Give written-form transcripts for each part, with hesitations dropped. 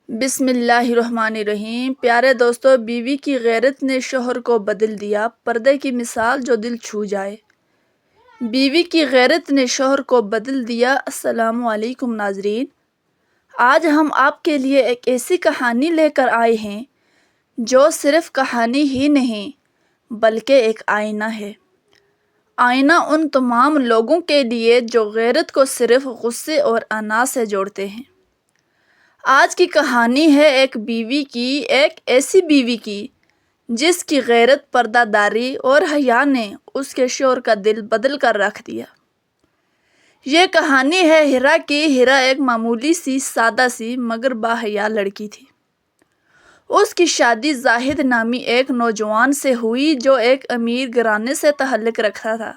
بسم اللہ الرحمن الرحیم۔ پیارے دوستو، بیوی کی غیرت نے شوہر کو بدل دیا، پردے کی مثال جو دل چھو جائے۔ بیوی کی غیرت نے شوہر کو بدل دیا۔ السلام علیکم ناظرین، آج ہم آپ کے لیے ایک ایسی کہانی لے کر آئے ہیں جو صرف کہانی ہی نہیں بلکہ ایک آئینہ ہے۔ آئینہ ان تمام لوگوں کے لیے جو غیرت کو صرف غصے اور انا سے جوڑتے ہیں۔ آج کی کہانی ہے ایک بیوی کی، ایک ایسی بیوی کی جس کی غیرت، پردہ داری اور حیا نے اس کے شوہر کا دل بدل کر رکھ دیا۔ یہ کہانی ہے ہیرا کی۔ ہیرا ایک معمولی سی، سادہ سی مگر باحیا لڑکی تھی۔ اس کی شادی زاہد نامی ایک نوجوان سے ہوئی جو ایک امیر گھرانے سے تعلق رکھتا تھا۔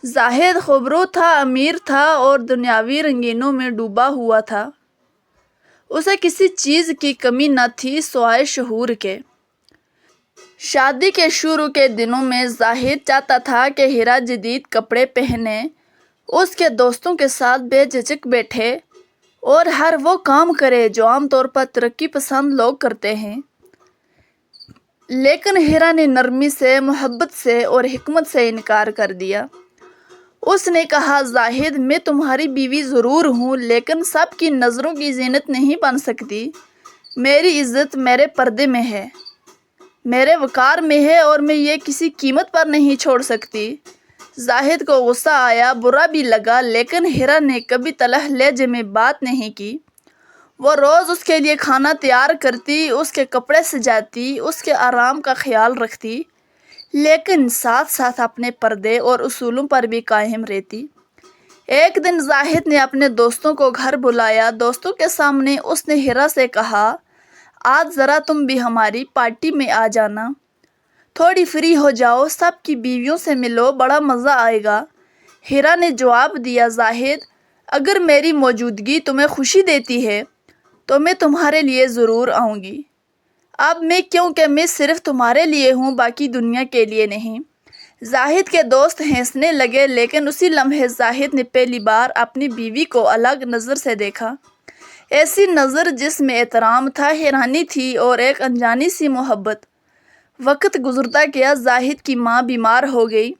زاہد خوبرو تھا، امیر تھا اور دنیاوی رنگینیوں میں ڈوبا ہوا تھا۔ اسے کسی چیز کی کمی نہ تھی سوائے شعور کے۔ شادی کے شروع کے دنوں میں زاہد چاہتا تھا کہ ہیرا جدید کپڑے پہنے، اس کے دوستوں کے ساتھ بے جھجک بیٹھے اور ہر وہ کام کرے جو عام طور پر ترقی پسند لوگ کرتے ہیں۔ لیکن ہیرا نے نرمی سے، محبت سے اور حکمت سے انکار کر دیا۔ اس نے کہا، زاہد، میں تمہاری بیوی ضرور ہوں لیکن سب کی نظروں کی زینت نہیں بن سکتی۔ میری عزت میرے پردے میں ہے، میرے وقار میں ہے اور میں یہ کسی قیمت پر نہیں چھوڑ سکتی۔ زاہد کو غصہ آیا، برا بھی لگا، لیکن ہیرا نے کبھی تلخ لہجے میں بات نہیں کی۔ وہ روز اس کے لیے کھانا تیار کرتی، اس کے کپڑے سجاتی، اس کے آرام کا خیال رکھتی، لیکن ساتھ ساتھ اپنے پردے اور اصولوں پر بھی قائم رہتی۔ ایک دن زاہد نے اپنے دوستوں کو گھر بلایا۔ دوستوں کے سامنے اس نے ہیرا سے کہا، آج ذرا تم بھی ہماری پارٹی میں آ جانا، تھوڑی فری ہو جاؤ، سب کی بیویوں سے ملو، بڑا مزہ آئے گا۔ ہیرا نے جواب دیا، زاہد، اگر میری موجودگی تمہیں خوشی دیتی ہے تو میں تمہارے لیے ضرور آؤں گی۔ اب میں کیونکہ میں صرف تمہارے لیے ہوں، باقی دنیا کے لیے نہیں۔ زاہد کے دوست ہنسنے لگے، لیکن اسی لمحے زاہد نے پہلی بار اپنی بیوی کو الگ نظر سے دیکھا، ایسی نظر جس میں احترام تھا، حیرانی تھی اور ایک انجانی سی محبت۔ وقت گزرتا گیا، زاہد کی ماں بیمار ہو گئی۔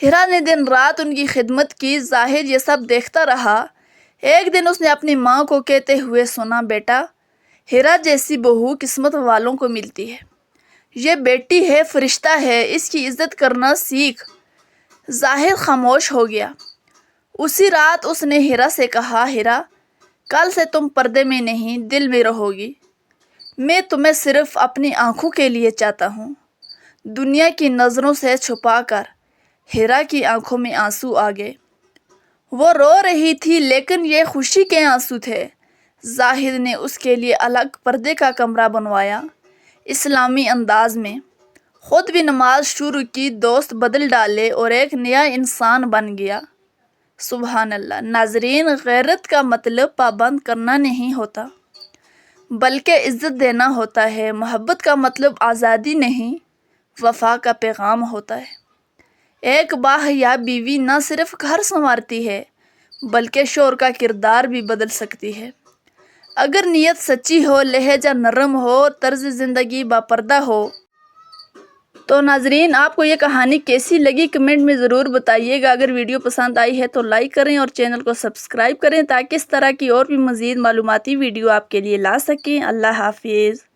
ہیرا نے دن رات ان کی خدمت کی، زاہد یہ سب دیکھتا رہا۔ ایک دن اس نے اپنی ماں کو کہتے ہوئے سنا، بیٹا، ہیرا جیسی بہو قسمت والوں کو ملتی ہے، یہ بیٹی ہے، فرشتہ ہے، اس کی عزت کرنا سیکھ۔ زاہد خاموش ہو گیا۔ اسی رات اس نے ہیرا سے کہا، ہیرا، کل سے تم پردے میں نہیں دل میں رہو گی۔ میں تمہیں صرف اپنی آنکھوں کے لیے چاہتا ہوں۔ دنیا کی نظروں سے چھپا کر ہیرا کی آنکھوں میں آنسو آ گئے۔ وہ رو رہی تھی لیکن یہ خوشی کے آنسو تھے۔ زاہد نے اس کے لیے الگ پردے کا کمرہ بنوایا، اسلامی انداز میں، خود بھی نماز شروع کی، دوست بدل ڈالے اور ایک نیا انسان بن گیا۔ سبحان اللہ۔ ناظرین، غیرت کا مطلب پابند کرنا نہیں ہوتا بلکہ عزت دینا ہوتا ہے۔ محبت کا مطلب آزادی نہیں، وفا کا پیغام ہوتا ہے۔ ایک باحیا بیوی نہ صرف گھر سنوارتی ہے بلکہ شوہر کا کردار بھی بدل سکتی ہے۔ اگر نیت سچی ہو، لہجہ نرم ہو، طرز زندگی باپردہ ہو۔ تو ناظرین، آپ کو یہ کہانی کیسی لگی کمنٹ میں ضرور بتائیے گا۔ اگر ویڈیو پسند آئی ہے تو لائک کریں اور چینل کو سبسکرائب کریں تاکہ اس طرح کی اور بھی مزید معلوماتی ویڈیو آپ کے لیے لا سکیں۔ اللہ حافظ۔